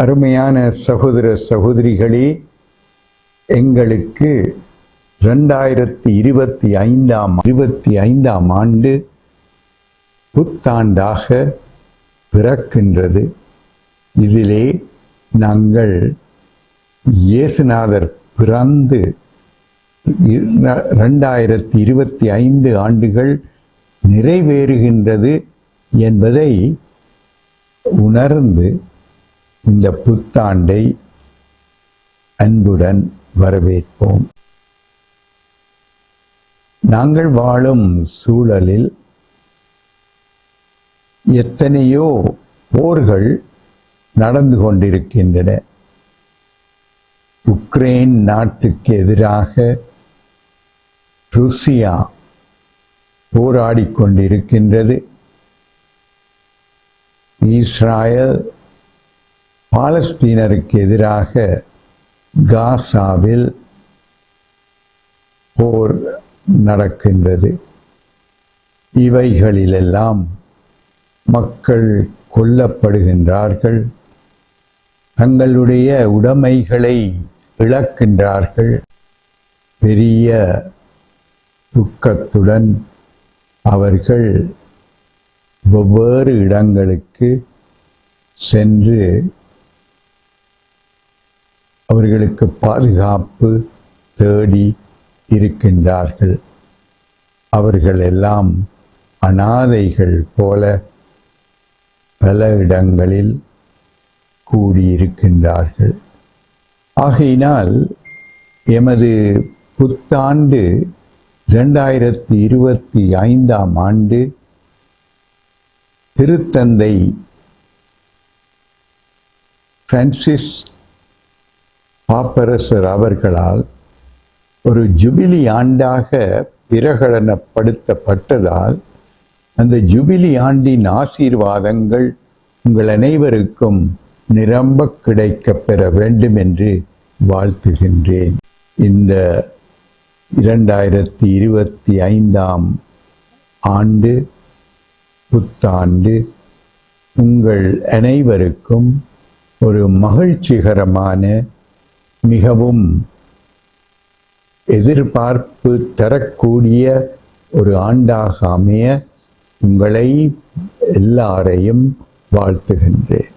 அருமையான சகோதர சகோதரிகளே, எங்களுக்கு 2025ஆம் ஆண்டு புத்தாண்டாக பிறக்கின்றது. இதிலே நாங்கள் இயேசுநாதர் பிறந்து 2025 ஆண்டுகள் நிறைவேறுகின்றது என்பதை உணர்ந்து இந்த புத்தாண்டை அன்புடன் வரவேற்போம். நாங்கள் வாழும் சூழலில் எத்தனையோ போர்கள் நடந்து கொண்டிருக்கின்றன. உக்ரைன் நாட்டுக்கு எதிராக ருசியா போராடிக் கொண்டிருக்கின்றது. இஸ்ரேல் பாலஸ்தீனருக்கு எதிராக காசாவில் போர் நடக்கின்றது. இவைகளிலெல்லாம் மக்கள் கொல்லப்படுகின்றார்கள், தங்களுடைய உடைமைகளை இழக்கின்றார்கள். பெரிய துக்கத்துடன் அவர்கள் வெவ்வேறு இடங்களுக்கு சென்று அவர்களுக்கு பாதுகாப்பு தேடி இருக்கின்றார்கள். அவர்கள் எல்லாம் அனாதைகள் போல பல இடங்களில் கூடியிருக்கின்றார்கள். ஆகையினால் எமது புத்தாண்டு 2025ஆம் ஆண்டு திருத்தந்தை பிரான்சிஸ் பாப்பரசர் அவர்களால் ஒரு ஜூபிலி ஆண்டாக பிரகடனப்படுத்தப்பட்டதால் அந்த ஜூபிலி ஆண்டின் ஆசீர்வாதங்கள் உங்கள் அனைவருக்கும் நிரம்ப கிடைக்கப் பெற வேண்டும் என்று வாழ்த்துகின்றேன். இந்த 2025ஆம் ஆண்டு புத்தாண்டு உங்கள் அனைவருக்கும் ஒரு மகிழ்ச்சிகரமான, மிகவும் எதிர்பார்ப்பு தரக்கூடிய ஒரு ஆண்டாக அமைய உங்களை எல்லாரையும் வாழ்த்துகின்றேன்.